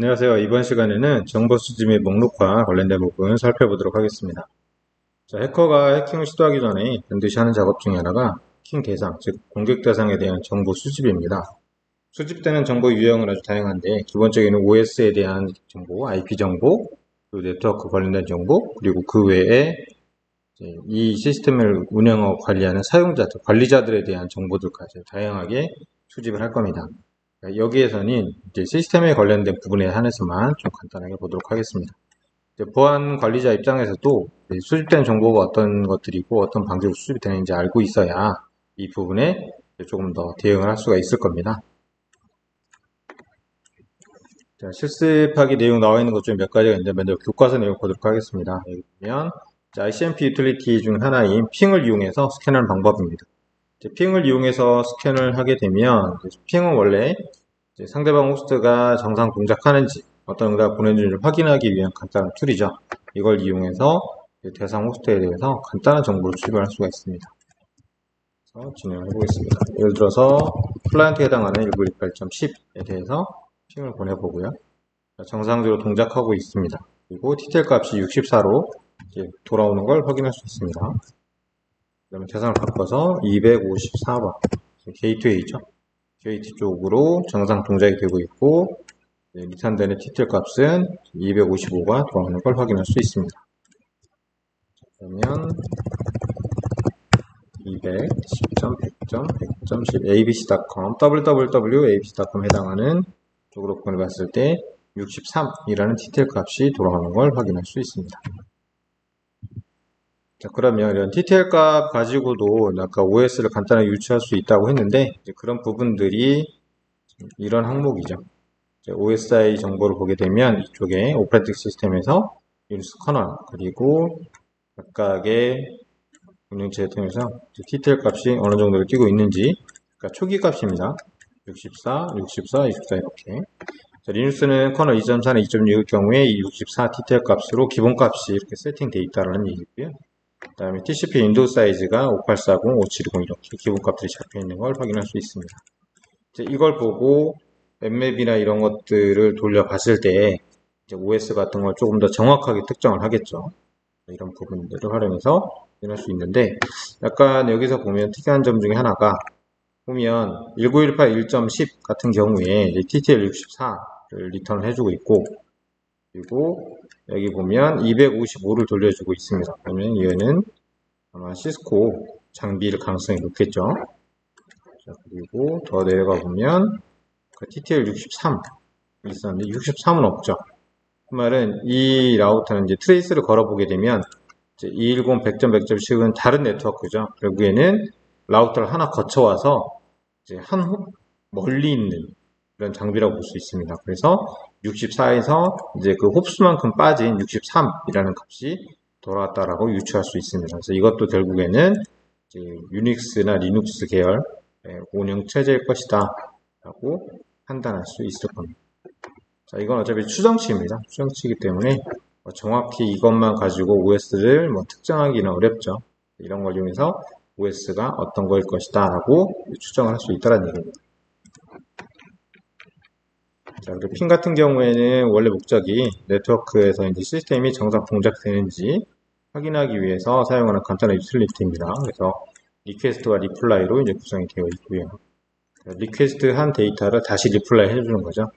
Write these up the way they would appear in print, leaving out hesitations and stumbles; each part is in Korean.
안녕하세요. 이번 시간에는 정보 수집 및 목록화 관련된 부분 살펴보도록 하겠습니다. 자, 해커가 해킹을 시도하기 전에 반드시 하는 작업 중에 하나가 해킹 대상, 즉 공격 대상에 대한 정보 수집입니다. 수집되는 정보 유형은 아주 다양한데 기본적인 OS에 대한 정보, IP 정보, 그리고 네트워크 관련된 정보, 그리고 그 외에 이 시스템을 운영하고 관리하는 사용자들, 관리자들에 대한 정보들까지 다양하게 수집을 할 겁니다. 여기에서는 이제 시스템에 관련된 부분에 한해서만 좀 간단하게 보도록 하겠습니다. 보안 관리자 입장에서도 수집된 정보가 어떤 것들이고 어떤 방식으로 수집이 되는지 알고 있어야 이 부분에 조금 더 대응을 할 수가 있을 겁니다. 자, 실습하기 내용 나와 있는 것 중에 몇 가지가 있는데 먼저 교과서 내용 보도록 하겠습니다. 여기 보면 ICMP 유틸리티 중 하나인 핑을 이용해서 스캔하는 방법입니다. 핑을 이용해서 스캔을 하게 되면 핑은 원래 상대방 호스트가 정상 동작하는지 어떤 응답을 보내는지를 확인하기 위한 간단한 툴이죠. 이걸 이용해서 대상 호스트에 대해서 간단한 정보를 수집할 수가 있습니다. 그래서 진행을 해보겠습니다. 예를 들어서 클라이언트에 해당하는 1918.10에 대해서 핑을 보내보고요. 정상적으로 동작하고 있습니다. 그리고 TTL 값이 64로 돌아오는 걸 확인할 수 있습니다. 그 다음에 대상을 바꿔서 254번 게이트웨이죠. 게이트 쪽으로 정상 동작이 되고 있고 리턴되는 TTL 값은 255가 돌아오는 걸 확인할 수 있습니다. 그러면 210.100.100.10 abc.com www.abc.com 해당하는 쪽으로 보내봤을 때 63이라는 TTL 값이 돌아가는 걸 확인할 수 있습니다. 자, 그러면 이런 TTL 값 가지고도 아까 OS를 간단하게 유추할 수 있다고 했는데 그런 부분들이 이런 항목이죠. OSI 정보를 보게 되면 이쪽에 오퍼레이팅 시스템에서 유니스 커널 그리고 각각의 운영체에 통해서 TTL 값이 어느 정도로 뛰고 있는지 그러니까 초기 값입니다. 64, 64, 24 이렇게 자, 리눅스는 커널 2.4나 2.6의 경우에 이 64 TTL 값으로 기본 값이 이렇게 세팅되어 있다는 얘기고요. 그 다음에 TCP 윈도우 사이즈가 5840, 5720 이렇게 기본 값들이 잡혀 있는 걸 확인할 수 있습니다. 이걸 보고 웹맵이나 이런 것들을 돌려봤을 때 OS 같은 걸 조금 더 정확하게 특정을 하겠죠. 이런 부분들을 활용해서 확인할 수 있는데 약간 여기서 보면 특이한 점 중에 하나가 보면 1918 1.10 같은 경우에 TTL 64를 리턴을 해주고 있고 그리고 여기 보면 255를 돌려주고 있습니다. 그러면 이거는 아마 시스코 장비일 가능성이 높겠죠. 자, 그리고 더 내려가 보면 TTL 63 있었는데 63은 없죠. 그 말은 이 라우터는 이제 트레이스를 걸어보게 되면 210 100.100.10은 다른 네트워크죠. 결국에는 라우터를 하나 거쳐와서 이제 한 홉 멀리 있는 그런 장비라고 볼 수 있습니다. 그래서 64에서 이제 그 홉수만큼 빠진 63이라는 값이 돌아왔다라고 유추할 수 있습니다. 그래서 이것도 결국에는 이제 유닉스나 리눅스 계열 운영 체제일 것이다 라고 판단할 수 있을 겁니다. 자, 이건 어차피 추정치입니다. 추정치이기 때문에 정확히 이것만 가지고 OS를 특정하기는 어렵죠. 이런 걸 이용해서 OS가 어떤 거일 것이다 라고 추정을 할 수 있다는 얘기입니다. 자, 그리고 핑 같은 경우에는 원래 목적이 네트워크에서 이제 시스템이 정상 동작되는지 확인하기 위해서 사용하는 간단한 유틸리티입니다. 그래서 리퀘스트와 리플라이로 이제 구성이 되어 있고요. 리퀘스트 한 데이터를 다시 리플라이 해주는 거죠.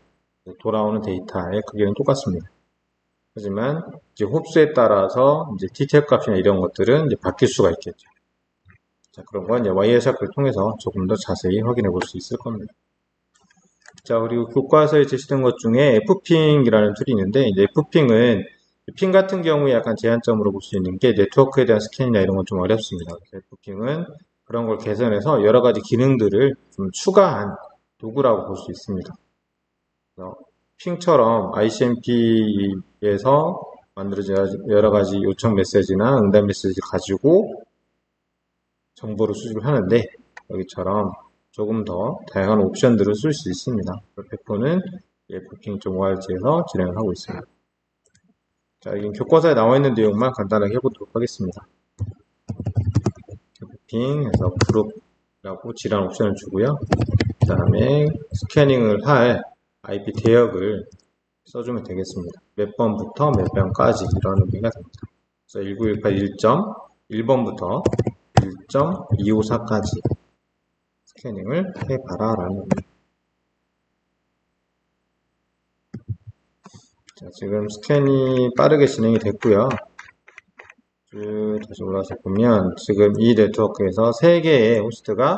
돌아오는 데이터의 크기는 똑같습니다. 하지만 이제 홉수에 따라서 이제 TTL 값이나 이런 것들은 이제 바뀔 수가 있겠죠. 자, 그런 건 이제 와이어샤프를 통해서 조금 더 자세히 확인해 볼 수 있을 겁니다. 자, 그리고 교과서에 제시된 것 중에 Fping이라는 툴이 있는데, 이제 Fping은 핑 같은 경우에 약간 제한점으로 볼 수 있는 게 네트워크에 대한 스캔이나 이런 건 좀 어렵습니다. 그래서 Fping은 그런 걸 개선해서 여러 가지 기능들을 좀 추가한 도구라고 볼 수 있습니다. 핑처럼 ICMP에서 만들어진 여러 가지 요청 메시지나 응답 메시지를 가지고 정보를 수집을 하는데 여기처럼 조금 더 다양한 옵션들을 쓸 수 있습니다. 베프는 fping.org에서 진행을 하고 있습니다. 자, 여기 교과서에 나와 있는 내용만 간단하게 해보도록 하겠습니다. fping에서 그룹이라고 질환 옵션을 주고요. 그 다음에 스캐닝을 할 IP 대역을 써주면 되겠습니다. 몇 번부터 몇 번까지 이런 의미가 됩니다. 그래서 1918 1.1번부터 1.254까지 스캐닝을 해봐라 라는 의미. 자, 지금 스캔이 빠르게 진행이 됐고요. 쭉 다시 올라와서 보면 지금 이 네트워크에서 3개의 호스트가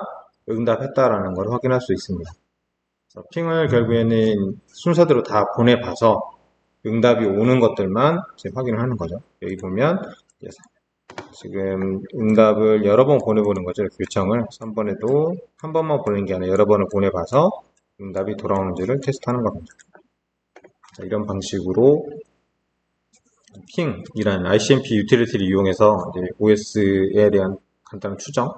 응답했다라는 걸 확인할 수 있습니다. 핑을 결국에는 순서대로 다 보내봐서 응답이 오는 것들만 확인을 하는 거죠. 여기 보면 지금 응답을 여러 번 보내보는 거죠. 요청을 3번에도 한 번만 보내는 게 아니라 여러 번을 보내봐서 응답이 돌아오는지를 테스트하는 겁니다. 자, 이런 방식으로 핑이라는 ICMP 유틸리티를 이용해서 OS에 대한 간단한 추정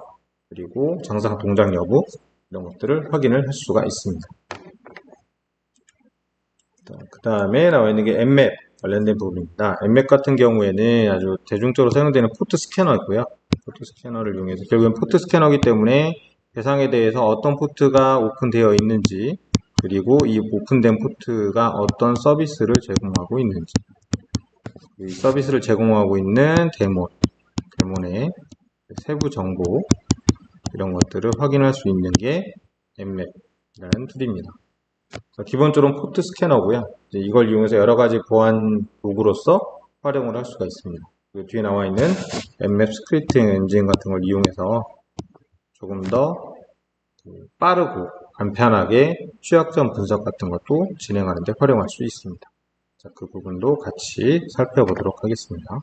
그리고 정상 동작 여부 이런 것들을 확인을 할 수가 있습니다. 그 다음에 나와 있는 게 엠맵 관련된 부분입니다. 엠맵 같은 경우에는 아주 대중적으로 사용되는 포트 스캐너이고요. 포트 스캐너를 이용해서 결국엔 포트 스캐너이기 때문에 대상에 대해서 어떤 포트가 오픈되어 있는지 그리고 이 오픈된 포트가 어떤 서비스를 제공하고 있는지 이 서비스를 제공하고 있는 데몬의 세부 정보 이런 것들을 확인할 수 있는 게 엠맵이라는 툴입니다. 기본적으로 포트 스캐너고요. 이걸 이용해서 여러 가지 보안 도구로서 활용을 할 수가 있습니다. 그 뒤에 나와 있는 엠맵 스크립팅 엔진 같은 걸 이용해서 조금 더 빠르고 간편하게 취약점 분석 같은 것도 진행하는 데 활용할 수 있습니다. 자, 그 부분도 같이 살펴보도록 하겠습니다.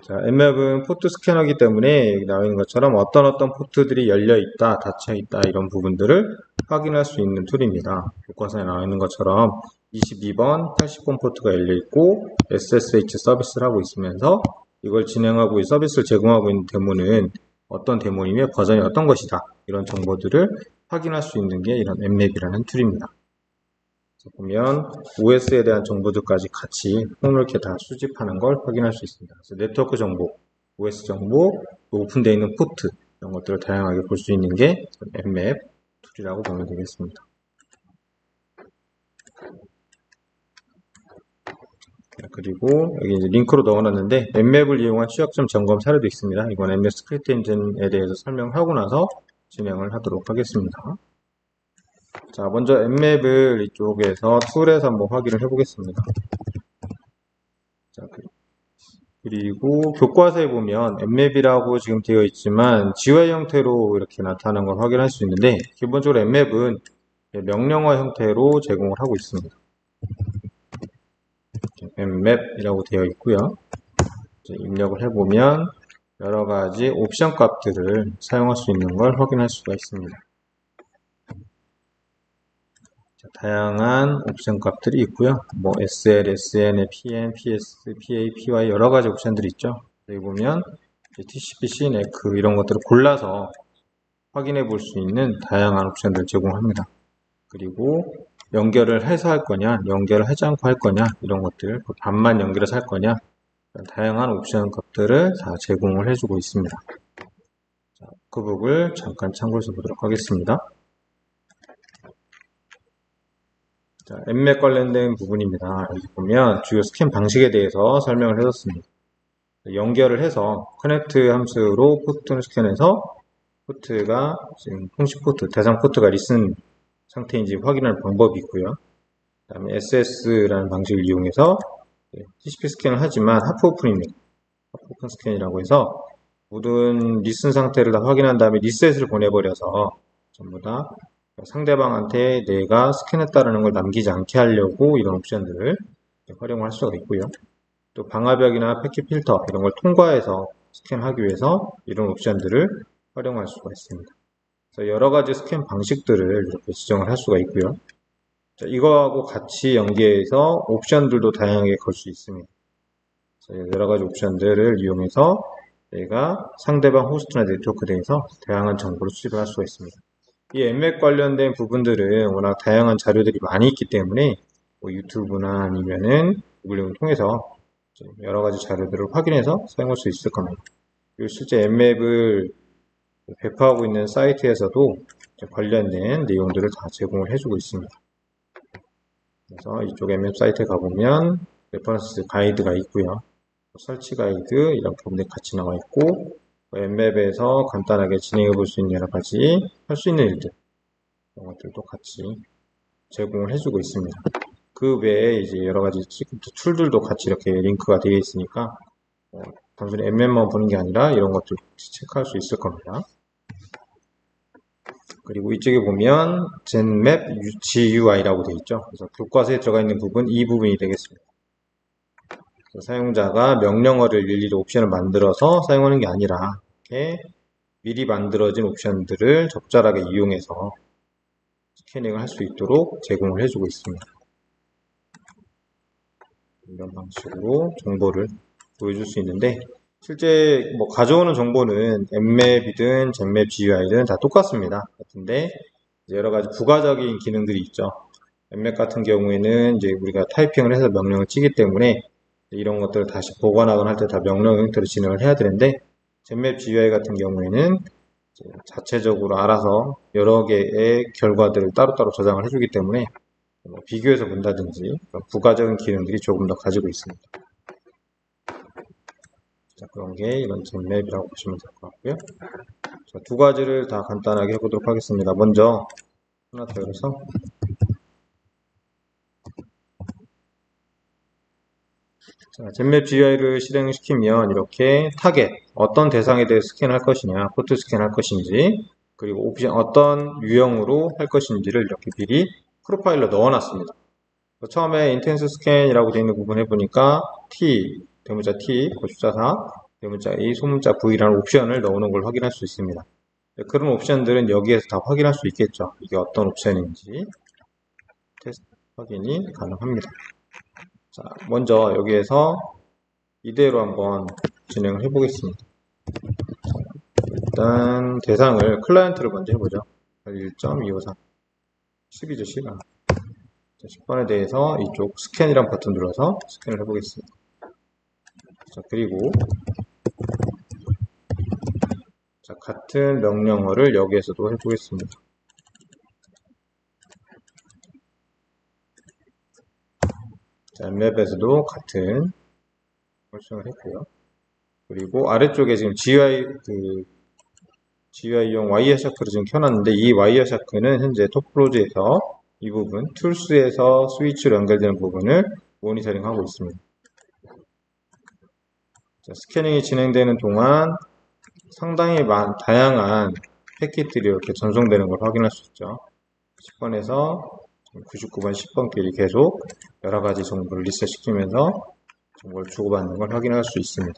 자, 엠맵은 포트 스캐너이기 때문에 여기 나와 있는 것처럼 어떤 포트들이 열려 있다, 닫혀 있다 이런 부분들을 확인할 수 있는 툴입니다. 교과서에 나와 있는 것처럼 22번, 80번 포트가 열려 있고 SSH 서비스를 하고 있으면서 이걸 진행하고 서비스를 제공하고 있는 데모는 어떤 데모이며 버전이 어떤 것이다 이런 정보들을 확인할 수 있는 게 이런 엠맵이라는 툴입니다. 보면 OS에 대한 정보들까지 같이 폭넓게 다 수집하는 걸 확인할 수 있습니다. 그래서 네트워크 정보, OS 정보, 오픈되어 있는 포트 이런 것들을 다양하게 볼 수 있는 게 엠맵 툴이라고 보면 되겠습니다. 그리고 여기 이제 링크로 넣어놨는데 엠맵을 이용한 취약점 점검 사례도 있습니다. 이건 엠맵 스크립트 엔진에 대해서 설명하고 나서 진행을 하도록 하겠습니다. 자, 먼저 엠맵을 이쪽에서 툴에서 한번 확인을 해보겠습니다. 자, 그리고 교과서에 보면 엠맵이라고 지금 되어 있지만 GUI 형태로 이렇게 나타나는 걸 확인할 수 있는데 기본적으로 엠맵은 명령어 형태로 제공을 하고 있습니다. 엠맵이라고 되어 있고요. 입력을 해보면 여러가지 옵션 값들을 사용할 수 있는 걸 확인할 수가 있습니다. 다양한 옵션 값들이 있고요. 뭐 SL, SN, PM, PS, PA, PY 여러가지 옵션들이 있죠. 여기 보면 TCP, CNEC 이런 것들을 골라서 확인해 볼 수 있는 다양한 옵션들을 제공합니다. 그리고 연결을 해서 할 거냐, 연결을 하지 않고 할 거냐 이런 것들, 반만 연결해서 할 거냐 다양한 옵션 값들을 다 제공을 해주고 있습니다. 자, 그 부분을 잠깐 참고해서 보도록 하겠습니다. 자, 엠맵 관련된 부분입니다. 여기 보면 주요 스캔 방식에 대해서 설명을 해줬습니다. 연결을 해서 커넥트 함수로 포트를 스캔해서 포트가 지금 통신 포트, 대상 포트가 리슨 상태인지 확인할 방법이 있고요. 그 다음에 SS라는 방식을 이용해서 TCP 스캔을 하지만 하프 오픈입니다. 하프 오픈 스캔이라고 해서 모든 리슨 상태를 다 확인한 다음에 리셋을 보내버려서 전부 다 상대방한테 내가 스캔했다는 걸 남기지 않게 하려고 이런 옵션들을 활용할 수가 있고요. 또 방화벽이나 패킷 필터 이런 걸 통과해서 스캔하기 위해서 이런 옵션들을 활용할 수가 있습니다. 그래서 여러 가지 스캔 방식들을 이렇게 지정을 할 수가 있고요. 자, 이거하고 같이 연계해서 옵션들도 다양하게 걸 수 있습니다. 그래서 여러 가지 옵션들을 이용해서 내가 상대방 호스트나 네트워크에 대해서 다양한 정보를 수집을 할 수가 있습니다. 이 엠맵 관련된 부분들은 워낙 다양한 자료들이 많이 있기 때문에 뭐 유튜브나 아니면은 구글링을 통해서 여러 가지 자료들을 확인해서 사용할 수 있을 겁니다. 그리고 실제 엠맵을 배포하고 있는 사이트에서도 관련된 내용들을 다 제공을 해주고 있습니다. 그래서 이쪽 엠맵 사이트에 가보면 레퍼런스 가이드가 있고요. 설치 가이드 이런 부분들이 같이 나와 있고 엠맵에서 간단하게 진행해 볼 수 있는 여러 가지 할 수 있는 일들 이런 것들도 같이 제공을 해주고 있습니다. 그 외에 이제 여러 가지 툴들도 같이 이렇게 링크가 되어 있으니까 단순히 엠맵만 보는 게 아니라 이런 것들 체크할 수 있을 겁니다. 그리고 이쪽에 보면 젠맵 GUI라고 되어 있죠. 그래서 교과서에 들어가 있는 부분 이 부분이 되겠습니다. 사용자가 명령어를 일일이 옵션을 만들어서 사용하는 게 아니라 이렇게 미리 만들어진 옵션들을 적절하게 이용해서 스캐닝을 할 수 있도록 제공을 해주고 있습니다. 이런 방식으로 정보를 보여줄 수 있는데 실제 뭐 가져오는 정보는 엠맵이든 젠맵 GUI든 다 똑같습니다. 같은데 여러 가지 부가적인 기능들이 있죠. 엠맵 같은 경우에는 이제 우리가 타이핑을 해서 명령을 치기 때문에 이런 것들을 다시 보관하거나 할 때 다 명령 형태로 진행을 해야 되는데 젠맵 GUI 같은 경우에는 자체적으로 알아서 여러 개의 결과들을 따로따로 저장을 해주기 때문에 비교해서 본다든지 부가적인 기능들이 조금 더 가지고 있습니다. 자, 그런 게 이런 젠맵이라고 보시면 될 것 같고요. 자, 두 가지를 다 간단하게 해보도록 하겠습니다. 먼저 하나 더 열어서 젠맵 GUI를 실행시키면 이렇게 타겟, 어떤 대상에 대해 스캔할 것이냐, 포트 스캔할 것인지, 그리고 옵션 어떤 유형으로 할 것인지를 이렇게 미리 프로파일러 넣어놨습니다. 처음에 인텐스 스캔이라고 되어 있는 부분 해보니까 T, 대문자 T, 거숫자 4, 대문자 A, 소문자 V라는 옵션을 넣어놓은 걸 확인할 수 있습니다. 그런 옵션들은 여기에서 다 확인할 수 있겠죠. 이게 어떤 옵션인지 테스트 확인이 가능합니다. 자, 먼저 여기에서 이대로 한번 진행을 해보겠습니다. 일단 대상을 클라이언트를 먼저 해보죠. 1.254 10이죠, 10아. 10번에 대해서 이쪽 스캔이란 버튼 눌러서 스캔을 해보겠습니다. 자, 그리고 자, 같은 명령어를 여기에서도 해보겠습니다. 자, 맵에서도 같은 설정을 했고요. 그리고 아래쪽에 지금 GUI용 와이어 샤크를 지금 켜놨는데 이 와이어 샤크는 현재 토플로즈에서 이 부분, 툴스에서 스위치로 연결되는 부분을 모니터링하고 있습니다. 자, 스캐닝이 진행되는 동안 상당히 다양한 패킷들이 이렇게 전송되는 걸 확인할 수 있죠. 10번에서 99번, 10번끼리 계속 여러 가지 정보를 리셋시키면서 정보를 주고받는 걸 확인할 수 있습니다.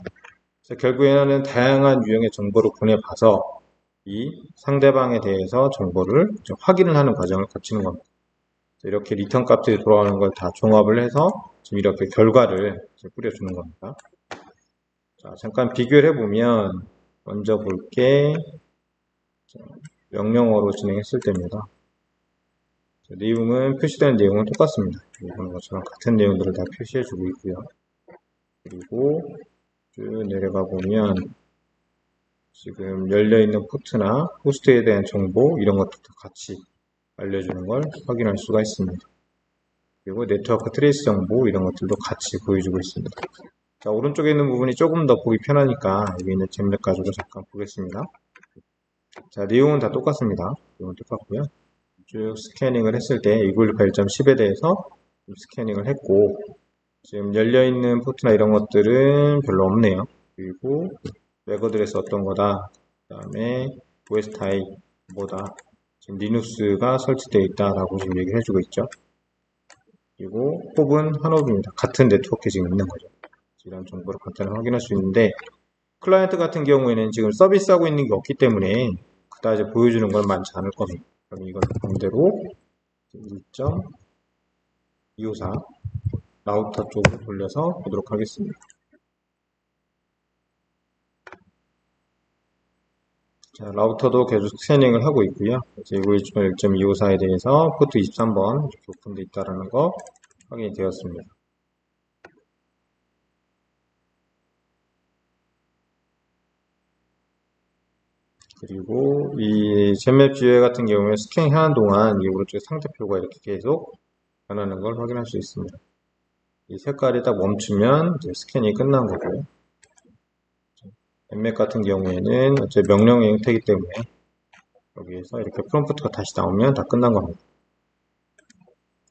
그래서 결국에는 다양한 유형의 정보를 보내봐서 이 상대방에 대해서 정보를 확인을 하는 과정을 거치는 겁니다. 이렇게 리턴 값들이 돌아오는 걸 다 종합을 해서 지금 이렇게 결과를 뿌려주는 겁니다. 자, 잠깐 비교를 해보면 먼저 볼게 명령어로 진행했을 때입니다. 내용은 표시되는 내용은 똑같습니다. 이런 것처럼 같은 내용들을 다 표시해주고 있고요. 그리고 쭉 내려가 보면 지금 열려있는 포트나 호스트에 대한 정보 이런 것들도 같이 알려주는 걸 확인할 수가 있습니다. 그리고 네트워크 트레이스 정보 이런 것들도 같이 보여주고 있습니다. 자, 오른쪽에 있는 부분이 조금 더 보기 편하니까 여기 있는 젠맵 가지고 잠깐 보겠습니다. 자, 내용은 다 똑같습니다. 내용은 똑같고요. 쭉 스캐닝을 했을 때 298.10에 대해서 스캐닝을 했고 지금 열려있는 포트나 이런 것들은 별로 없네요. 그리고 맥어드레스 어떤 거다. 그 다음에 OS 타입 뭐다. 지금 리눅스가 설치되어 있다라고 지금 얘기를 해주고 있죠. 그리고 홉은 한홉입니다. 같은 네트워크에 지금 있는 거죠. 이런 정보를 간단히 확인할 수 있는데 클라이언트 같은 경우에는 지금 서비스하고 있는 게 없기 때문에 그다지 보여주는 건 많지 않을 겁니다. 그럼 이걸 반대로 1.254 라우터 쪽으로 돌려서 보도록 하겠습니다. 자, 라우터도 계속 스캐닝을 하고 있고요. 이거 1.254에 대해서 포트 23번 이렇게 오픈되어 있다는 거 확인이 되었습니다. 그리고 이 젠맵 GUI 같은 경우에 스캔하는 동안 이 오른쪽에 상태표가 이렇게 계속 변하는 걸 확인할 수 있습니다. 이 색깔이 딱 멈추면 이제 스캔이 끝난 거고요. 엠맥 같은 경우에는 어째 명령의 형태이기 때문에 여기에서 이렇게 프롬프트가 다시 나오면 다 끝난 겁니다.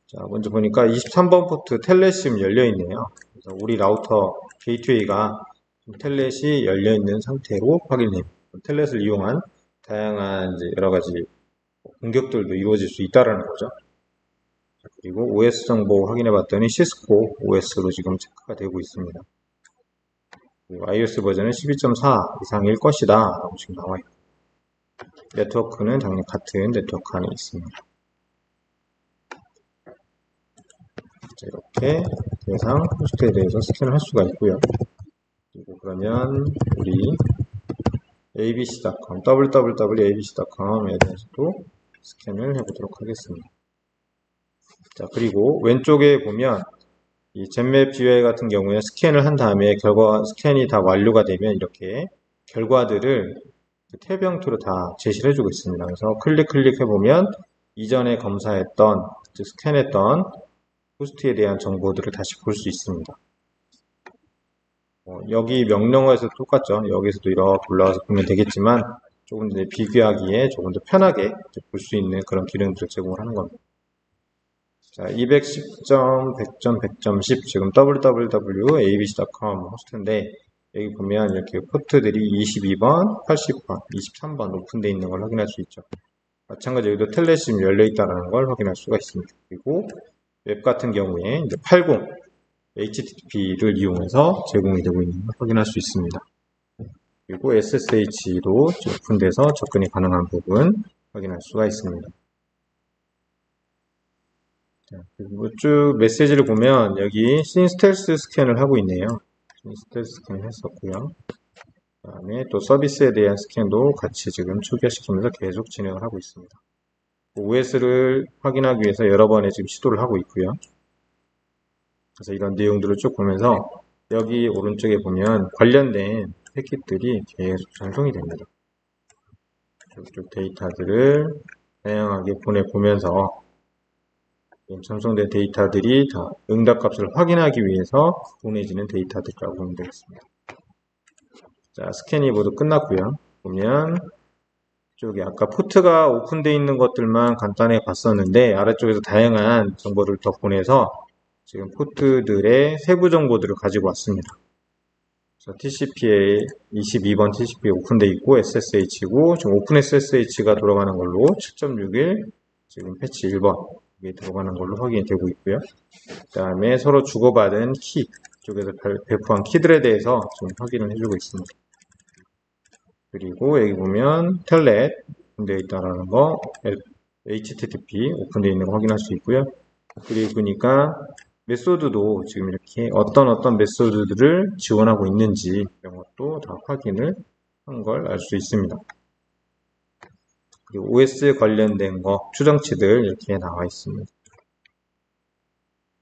자, 먼저 보니까 23번 포트 텔넷이 지금 열려 있네요. 그래서 우리 라우터 게이트웨이가 텔넷이 열려 있는 상태로 확인해요. 텔넷을 이용한 다양한 이제 여러 가지 공격들도 이루어질 수 있다라는 거죠. 그리고 OS 정보 확인해 봤더니 시스코 OS로 지금 체크가 되고 있습니다. 그리고 iOS 버전은 12.4 이상일 것이다 라고 지금 나와 있고, 네트워크는 당연히 같은 네트워크 안에 있습니다. 자, 이렇게 대상 호스트에 대해서 스캔을 할 수가 있고요. 그리고 그러면 우리 abc.com, www.abc.com에 대해서도 스캔을 해보도록 하겠습니다. 자, 그리고 왼쪽에 보면 이 젠맵 GUI 같은 경우에 스캔을 한 다음에 스캔이 다 완료가 되면 이렇게 결과들을 탭 형태로 다 제시를 해주고 있습니다. 그래서 클릭해보면 이전에 검사했던, 스캔했던 호스트에 대한 정보들을 다시 볼 수 있습니다. 여기 명령어에서도 똑같죠. 여기서도 이렇게 올라가서 보면 되겠지만 조금 더 비교하기에 조금 더 편하게 볼 수 있는 그런 기능들을 제공을 하는 겁니다. 자, 210.100.100.10 지금 www.abc.com 호스트인데 여기 보면 이렇게 포트들이 22번, 80번, 23번 오픈되어 있는 걸 확인할 수 있죠. 마찬가지로 여기도 텔넷이 열려 있다는 걸 확인할 수가 있습니다. 그리고 웹 같은 경우에 이제 80 HTTP를 이용해서 제공이 되고 있는 걸 확인할 수 있습니다. 그리고 SSH도 오픈돼서 접근이 가능한 부분 확인할 수가 있습니다. 그리고 쭉 메시지를 보면 여기 신스텔스 스캔을 하고 있네요. 신스텔스 스캔을 했었고요. 그 다음에 또 서비스에 대한 스캔도 같이 지금 초기화시키면서 계속 진행을 하고 있습니다. OS를 확인하기 위해서 여러 번의 지금 시도를 하고 있고요. 그래서 이런 내용들을 쭉 보면서 여기 오른쪽에 보면 관련된 패킷들이 계속 전송이 됩니다. 쭉 데이터들을 다양하게 보내보면서 전송된 데이터들이 다 응답값을 확인하기 위해서 보내지는 데이터들이라고 보면 되겠습니다. 자, 스캔이 모두 끝났고요. 보면 이쪽에 아까 포트가 오픈되어 있는 것들만 간단하게 봤었는데 아래쪽에서 다양한 정보를 더 보내서 지금 포트들의 세부 정보들을 가지고 왔습니다. TCP에 22번 TCP에 오픈되어 있고 SSH고 지금 오픈 SSH가 돌아가는 걸로 7.61 지금 패치 1번 이게 들어가는 걸로 확인이 되고 있고요. 그 다음에 서로 주고받은 키 쪽에서 배포한 키들에 대해서 지금 확인을 해주고 있습니다. 그리고 여기 보면 텔넷 오픈되어 있다라는 거, HTTP 오픈되어 있는 거 확인할 수 있고요. 그리고 보니까 메소드도 지금 이렇게 어떤 메소드들을 지원하고 있는지 이런 것도 다 확인을 한 걸 알 수 있습니다. 그리고 OS 관련된 거 추정치들 이렇게 나와 있습니다.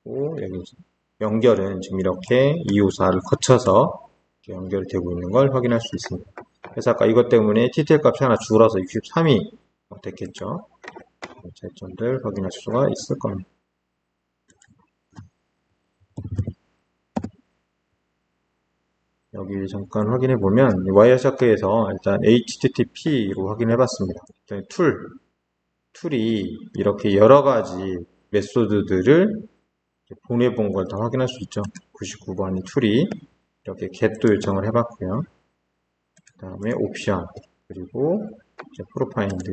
그리고 여기 연결은 지금 이렇게 254를 거쳐서 연결이 되고 있는 걸 확인할 수 있습니다. 그래서 아까 이것 때문에 TTL 값이 하나 줄어서 63이 됐겠죠. 차이점들 확인할 수가 있을 겁니다. 여기 잠깐 확인해 보면 와이어샤크에서 일단 HTTP로 확인해 봤습니다. 툴이 이렇게 여러 가지 메소드들을 보내본 걸 다 확인할 수 있죠. 99번이 툴이 이렇게 get도 요청을 해봤고요. 그 다음에 옵션 그리고 이제 프로파인드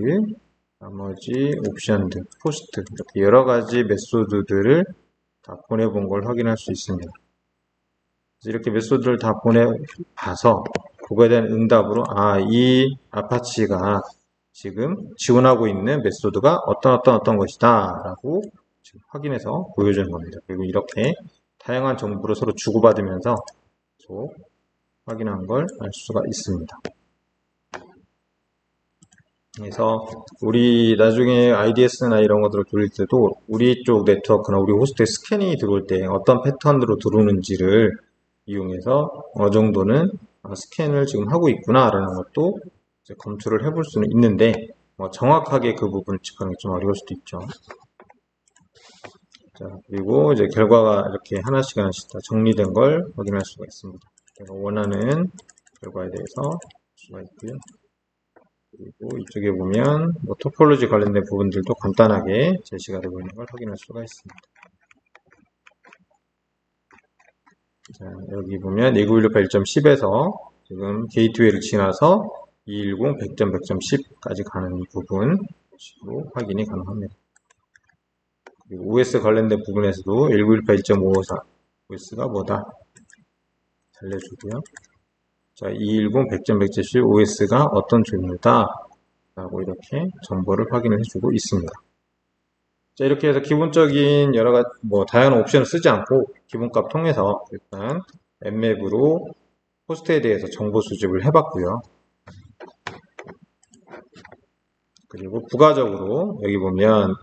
나머지 옵션들 포스트 이렇게 여러 가지 메소드들을 다 보내본 걸 확인할 수 있습니다. 이렇게 메소드를 다 보내봐서 그거에 대한 응답으로 이 아파치가 지금 지원하고 있는 메소드가 어떤 것이다 라고 지금 확인해서 보여주는 겁니다. 그리고 이렇게 다양한 정보를 서로 주고받으면서 계속 확인한 걸 알 수가 있습니다. 그래서 우리 나중에 IDS나 이런 것들을 돌릴 때도 우리 쪽 네트워크나 우리 호스트에 스캔이 들어올 때 어떤 패턴으로 들어오는지를 이용해서 어느 정도는 스캔을 지금 하고 있구나 라는 것도 이제 검토를 해볼 수는 있는데 정확하게 그 부분을 짚는 게 좀 어려울 수도 있죠. 자, 그리고 이제 결과가 이렇게 하나씩 하나씩 다 정리된 걸 확인할 수가 있습니다. 제가 원하는 결과에 대해서 볼 수가 있고요. 그리고 이쪽에 보면 뭐 토폴로지 관련된 부분들도 간단하게 제시가 되고 있는 걸 확인할 수가 있습니다. 자, 여기 보면 2916 1.10에서 지금 게이트웨이를 지나서 210 100점 100.10까지 가는 이 부분으로 확인이 가능합니다. 그리고 OS 관련된 부분에서도 1918 1.554 OS가 뭐다 알려주고요. 자, 210 100점 100.10 OS가 어떤 종류다 라고 이렇게 정보를 확인을 해주고 있습니다. 자, 이렇게 해서 기본적인 여러 가지 다양한 옵션을 쓰지 않고 기본값 통해서 일단 엠맵으로 호스트에 대해서 정보 수집을 해봤고요. 그리고 부가적으로 여기 보면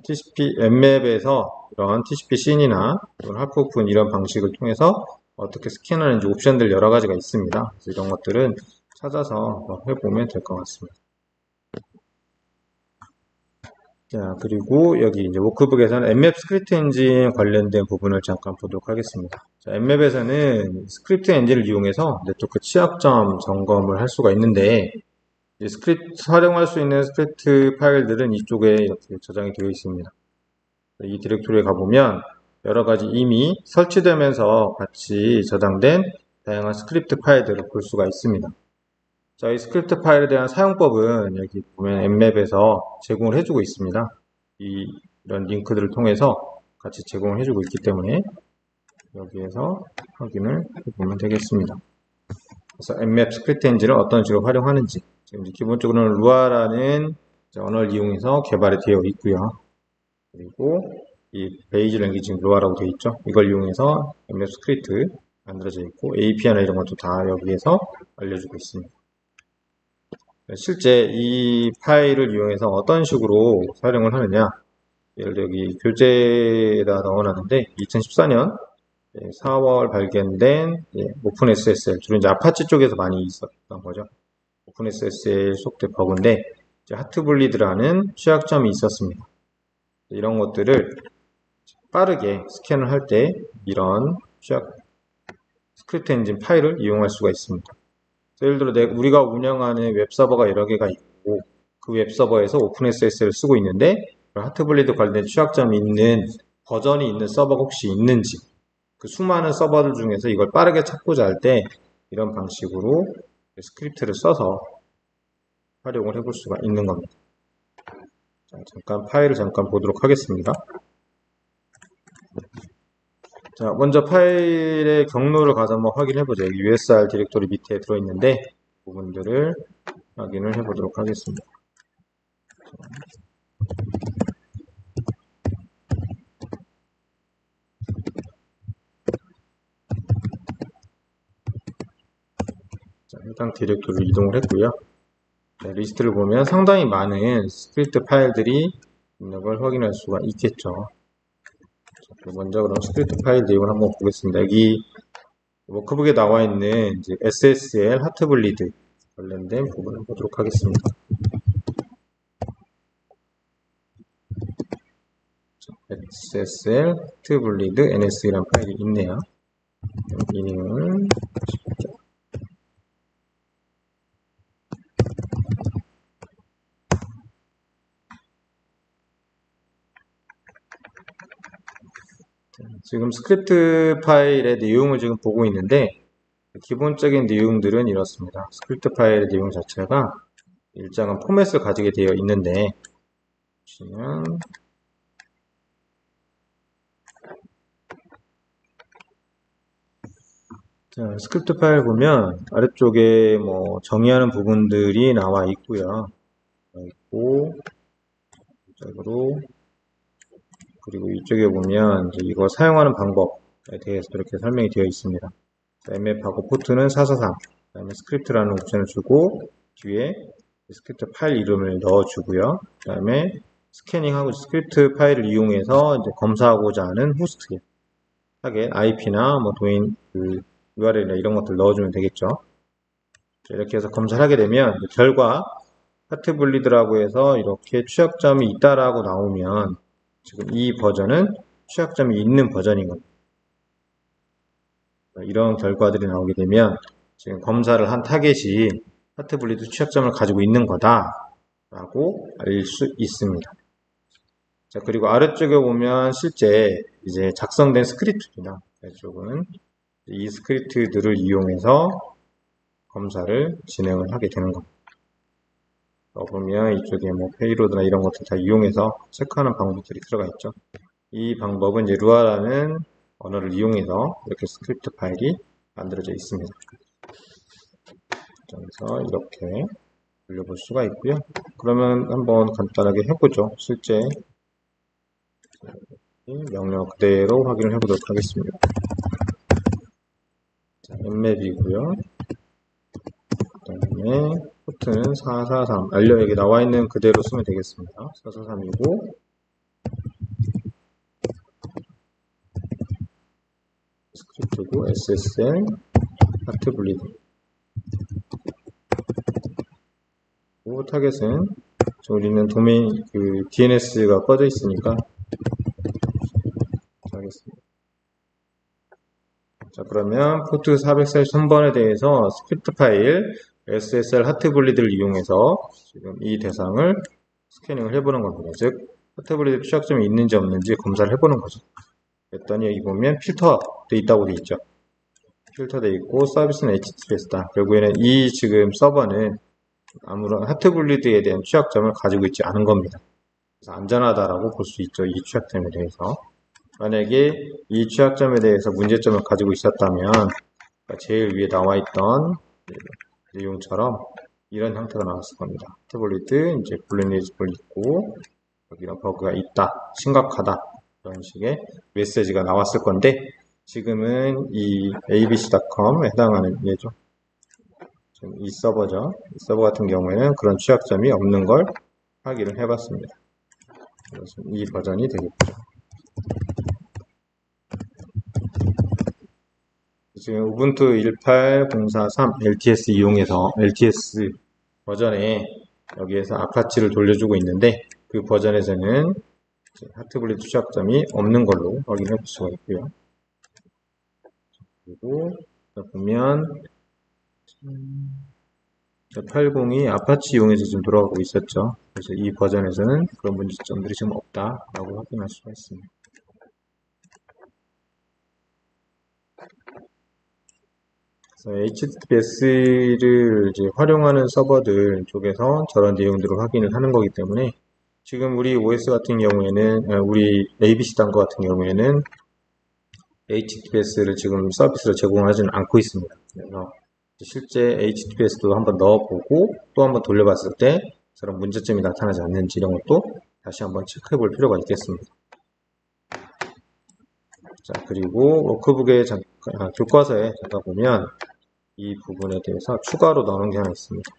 TCP 엠맵에서 이런 TCP 씬이나 하프오픈 이런 방식을 통해서 어떻게 스캔하는지 옵션들 여러 가지가 있습니다. 그래서 이런 것들은 찾아서 해보면 될 것 같습니다. 자, 그리고 여기 이제 워크북에서는 엠맵 스크립트 엔진 관련된 부분을 잠깐 보도록 하겠습니다. 자, 엠맵에서는 스크립트 엔진을 이용해서 네트워크 취약점 점검을 할 수가 있는데, 활용할 수 있는 스크립트 파일들은 이쪽에 이렇게 저장이 되어 있습니다. 이 디렉토리에 가보면 여러 가지 이미 설치되면서 같이 저장된 다양한 스크립트 파일들을 볼 수가 있습니다. 자, 이 스크립트 파일에 대한 사용법은 여기 보면 엠맵에서 제공을 해주고 있습니다. 이런 링크들을 통해서 같이 제공을 해주고 있기 때문에 여기에서 확인을 해보면 되겠습니다. 그래서 엠맵 스크립트 엔진을 어떤 식으로 활용하는지 지금 기본적으로는 루아라는 언어를 이용해서 개발이 되어 있고요. 그리고 이 베이지 랭귀지 루아라고 되어 있죠. 이걸 이용해서 엠맵 스크립트 만들어져 있고 API나 이런 것도 다 여기에서 알려주고 있습니다. 실제 이 파일을 이용해서 어떤 식으로 활용을 하느냐, 예를 들어 여기 교재에다 넣어놨는데 2014년 4월 발견된 오픈SSL, 주로 이제 아파치 쪽에서 많이 있었던 거죠. 오픈SSL 속된 버그인데 하트블리드라는 취약점이 있었습니다. 이런 것들을 빠르게 스캔을 할 때 이런 스크립트 엔진 파일을 이용할 수가 있습니다. 예를 들어 우리가 운영하는 웹서버가 여러 개가 있고 그 웹서버에서 오픈SSL을 쓰고 있는데 하트블리드 관련된 취약점이 있는 버전이 있는 서버가 혹시 있는지, 그 수많은 서버들 중에서 이걸 빠르게 찾고자 할 때 이런 방식으로 스크립트를 써서 활용을 해볼 수가 있는 겁니다. 자, 파일을 잠깐 보도록 하겠습니다. 자, 먼저 파일의 경로를 가서 한번 확인해보죠. 여기 USR 디렉토리 밑에 들어있는데 부분들을 확인을 해보도록 하겠습니다. 자, 해당 디렉토리로 이동을 했고요. 자, 리스트를 보면 상당히 많은 스크립트 파일들이 있는 걸 확인할 수가 있겠죠. 자, 먼저 그럼 스크립트 파일 내용을 한번 보겠습니다. 여기 워크북에 나와 있는 이제 SSL 하트블리드 관련된 부분을 보도록 하겠습니다. SSL 하트블리드 NS라는 파일이 있네요. 이닝을 지금 스크립트 파일의 내용을 지금 보고 있는데 기본적인 내용들은 이렇습니다. 스크립트 파일의 내용 자체가 일정한 포맷을 가지게 되어 있는데 보시면 자, 스크립트 파일 보면 아래쪽에 정의하는 부분들이 나와 있고요. 있고 이쪽으로 그리고 이쪽에 보면 이거 사용하는 방법에 대해서 이렇게 설명이 되어 있습니다. 엠맵하고 포트는 443, 그 다음에 스크립트라는 옵션을 주고 뒤에 스크립트 파일 이름을 넣어주고요. 그 다음에 스캐닝하고 스크립트 파일을 이용해서 이제 검사하고자 하는 호스트 타겟, IP나 도메인 URL이나 이런 것들 넣어주면 되겠죠. 이렇게 해서 검사를 하게 되면 결과 하트블리드라고 해서 이렇게 취약점이 있다라고 나오면 지금 이 버전은 취약점이 있는 버전인 겁니다. 이런 결과들이 나오게 되면 지금 검사를 한 타겟이 하트블리드 취약점을 가지고 있는 거다라고 알 수 있습니다. 자, 그리고 아래쪽에 보면 실제 이제 작성된 스크립트입니다. 이쪽은 이 스크립트들을 이용해서 검사를 진행을 하게 되는 겁니다. 보면 이쪽에 뭐 페이로드나 이런 것들 다 이용해서 체크하는 방법들이 들어가 있죠. 이 방법은 이제 루아라는 언어를 이용해서 이렇게 스크립트 파일이 만들어져 있습니다. 그래서 이렇게 돌려볼 수가 있고요. 그러면 한번 간단하게 해보죠. 실제 명령 그대로 확인을 해보도록 하겠습니다. 자, 엠맵이고요. 그 다음에 포트는 443. 알려 여기 나와 있는 그대로 쓰면 되겠습니다. 443이고 스크립트고 SSL 하트블리드. 타겟은 우리는 도메인 그 DNS가 꺼져 있으니까 하겠습니다. 자, 그러면 포트 443번에 대해서 스크립트 파일 SSL 하트블리드를 이용해서 지금 이 대상을 스캐닝을 해보는 겁니다. 즉 하트블리드 취약점이 있는지 없는지 검사를 해보는 거죠. 그랬더니 여기 보면 필터 돼 있다고 돼 있죠. 필터 돼 있고 서비스는 HTTPS다. 결국에는 이 지금 서버는 아무런 하트블리드에 대한 취약점을 가지고 있지 않은 겁니다. 그래서 안전하다라고 볼 수 있죠. 이 취약점에 대해서. 만약에 이 취약점에 대해서 문제점을 가지고 있었다면 제일 위에 나와 있던 내용처럼 이런 형태가 나왔을 겁니다. 하트블리드 이제 vulnerable 있고 여기는 버그가 있다, 심각하다 이런 식의 메시지가 나왔을 건데 지금은 이 abc.com에 해당하는 예죠. 이 서버죠. 이 서버 같은 경우에는 그런 취약점이 없는 걸 확인을 해봤습니다. 그래서 이 버전이 되겠죠. 지금 우분투 1.8.043 LTS 이용해서 LTS 버전에 여기에서 아파치를 돌려주고 있는데 그 버전에서는 하트블리드 취약점이 없는 걸로 확인해 볼 수가 있고요. 그리고 보면 80이 아파치 이용해서 지금 돌아가고 있었죠. 그래서 이 버전에서는 그런 문제점들이 지금 없다라고 확인할 수가 있습니다. HTTPS를 이제 활용하는 서버들 쪽에서 저런 내용들을 확인을 하는 거기 때문에 지금 우리 OS 같은 경우에는 우리 ABC 단거 같은 경우에는 HTTPS를 지금 서비스로 제공하지는 않고 있습니다. 그래서 실제 HTTPS도 한번 넣어보고 또 한번 돌려봤을 때 저런 문제점이 나타나지 않는지 이런 것도 다시 한번 체크해 볼 필요가 있겠습니다. 자, 그리고 워크북의 교과서에 잠깐 보면 이 부분에 대해서 추가로 넣은 게 하나 있습니다.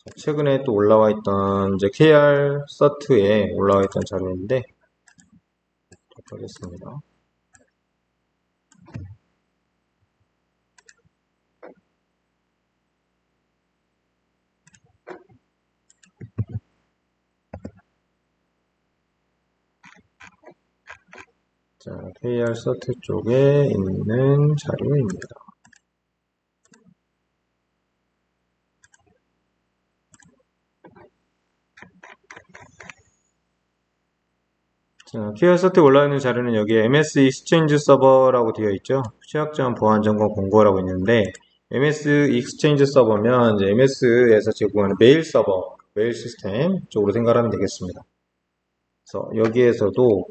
자, 최근에 또 올라와 있던 이제 KR 서트에 올라와 있던 자료인데 하겠습니다. 자, KR 서트 쪽에 있는 자료입니다. 자, KR 서트에 올라있는 자료는 여기에 MS 익스체인지 서버라고 되어 있죠. 취약점 보안 점검 공고라고 있는데 MS 익스체인지 서버면 이제 MS에서 제공하는 메일 서버, 메일 시스템 쪽으로 생각하면 되겠습니다. 그래서 여기에서도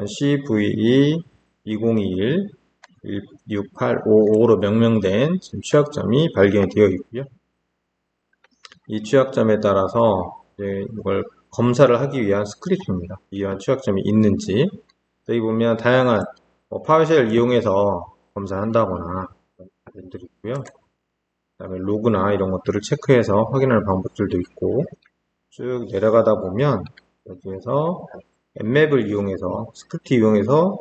CVE 2021 16855로 명명된 취약점이 발견이 되어 있고요. 이 취약점에 따라서 이걸 검사를 하기 위한 스크립트입니다. 이러한 취약점이 있는지 여기 보면 다양한 파워쉘 이용해서 검사한다거나 것들이 있고요. 그 다음에 로그나 이런 것들을 체크해서 확인하는 방법들도 있고 쭉 내려가다 보면 여기에서 엠맵을 이용해서 스크립트 이용해서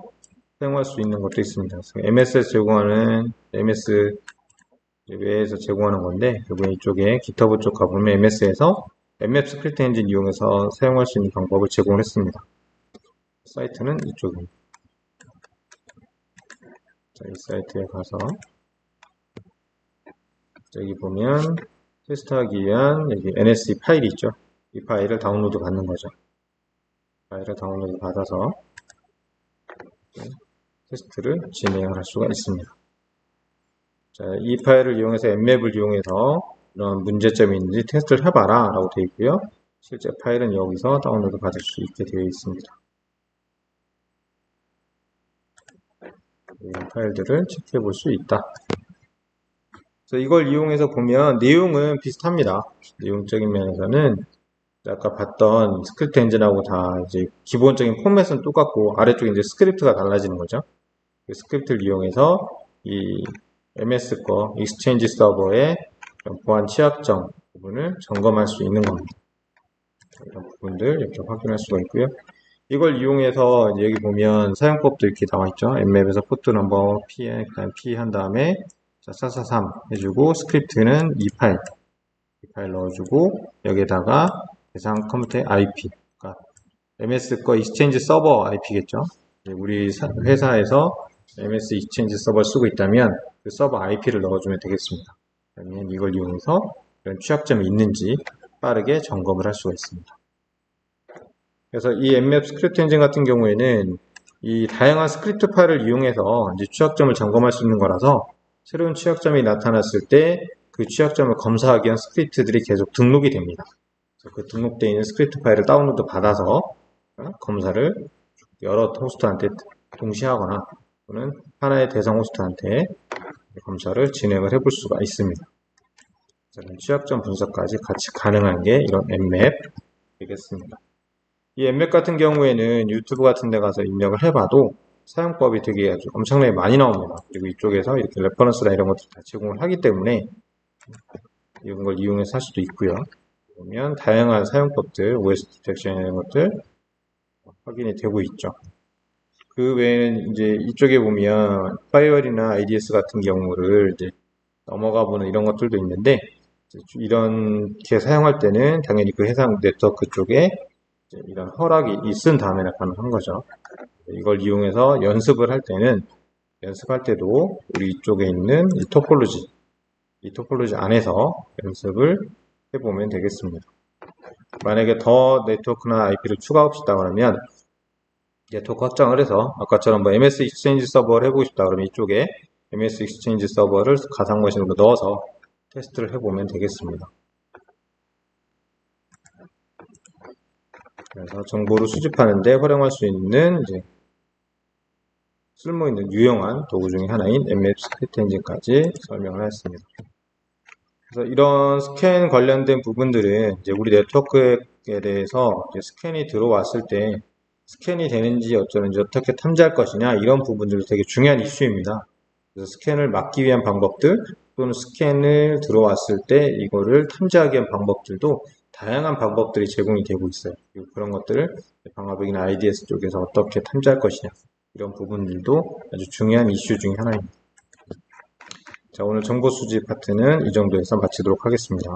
사용할 수 있는 것도 있습니다. MS에서 제공하는 MS 외에서 제공하는 건데 결국엔 이쪽에 GitHub 쪽 가보면 MS에서 엠맵 스크립트 엔진 이용해서 사용할 수 있는 방법을 제공을 했습니다. 사이트는 이쪽입니다. 자, 이 사이트에 가서 여기 보면 테스트하기 위한 여기 NSE 파일이 있죠. 이 파일을 다운로드 받는 거죠. 파일을 다운로드 받아서 테스트를 진행을 할 수가 있습니다. 자, 이 파일을 이용해서 엠맵을 이용해서 이런 문제점이 있는지 테스트를 해봐라 라고 되어 있고요. 실제 파일은 여기서 다운로드 받을 수 있게 되어 있습니다. 이 파일들을 체크해 볼 수 있다. 그래서 이걸 이용해서 보면 내용은 비슷합니다. 내용적인 면에서는 아까 봤던 스크립트 엔진하고 다 이제 기본적인 포맷은 똑같고 아래쪽에 이제 스크립트가 달라지는 거죠. 그 스크립트를 이용해서 이 MS 거 익스체인지 서버의 보안 취약점 부분을 점검할 수 있는 겁니다. 이런 부분들 이렇게 확인할 수가 있고요. 이걸 이용해서 여기 보면 사용법도 이렇게 나와 있죠. 엠맵에서 포트 넘버 P 한 다음에 443 해주고 스크립트는 이 파일 넣어주고 여기에다가 대상 컴퓨터의 IP 그러니까 MS 거 익스체인지 서버 IP겠죠. 우리 회사에서 MS 익스체인지 서버를 쓰고 있다면 그 서버 IP를 넣어주면 되겠습니다. 그러면 이걸 이용해서 이런 취약점이 있는지 빠르게 점검을 할 수가 있습니다. 그래서 이 엠맵 스크립트 엔진 같은 경우에는 이 다양한 스크립트 파일을 이용해서 이제 취약점을 점검할 수 있는 거라서 새로운 취약점이 나타났을 때 그 취약점을 검사하기 위한 스크립트들이 계속 등록이 됩니다. 그 등록되어 있는 스크립트 파일을 다운로드 받아서 검사를 여러 호스트한테 동시에 하거나 또는 하나의 대상 호스트한테 검사를 진행을 해볼 수가 있습니다. 취약점 분석까지 같이 가능한 게 이런 엠맵 되겠습니다. 이 엠맵 같은 경우에는 유튜브 같은 데 가서 입력을 해봐도 사용법이 되게 아주 엄청나게 많이 나옵니다. 그리고 이쪽에서 이렇게 레퍼런스나 이런 것들 다 제공을 하기 때문에 이런 걸 이용해서 할 수도 있고요. 보면 다양한 사용법들, OS 디텍션 이런 것들 확인이 되고 있죠. 그 외에는 이제 이쪽에 보면 파이어리나 IDS 같은 경우를 이제 넘어가 보는 이런 것들도 있는데 이렇게 사용할 때는 당연히 그 해상 네트워크 쪽에 이런 허락이 있은 다음에 가능한 거죠. 이걸 이용해서 연습을 할 때는 연습할 때도 우리 이쪽에 있는 이 토폴로지 안에서 연습을 해보면 되겠습니다. 만약에 더 네트워크나 IP를 추가하고 싶다 그러면 네트워크 확장을 해서 아까처럼 뭐 MS 익스체인지 서버를 해보고 싶다 그러면 이쪽에 MS 익스체인지 서버를 가상 머신으로 넣어서 테스트를 해보면 되겠습니다. 그래서 정보를 수집하는데 활용할 수 있는 이제 쓸모있는 유용한 도구 중에 하나인 엠맵 스크립트 엔진까지 설명을 했습니다. 그래서 이런 스캔 관련된 부분들은 이제 우리 네트워크에 대해서 이제 스캔이 들어왔을 때 스캔이 되는지 어쩌는지 어떻게 탐지할 것이냐 이런 부분들도 되게 중요한 이슈입니다. 그래서 스캔을 막기 위한 방법들 또는 스캔을 들어왔을 때 이거를 탐지하기 위한 방법들도 다양한 방법들이 제공이 되고 있어요. 그리고 그런 것들을 방화벽이나 IDS 쪽에서 어떻게 탐지할 것이냐 이런 부분들도 아주 중요한 이슈 중에 하나입니다. 자, 오늘 정보 수집 파트는 이 정도에서 마치도록 하겠습니다.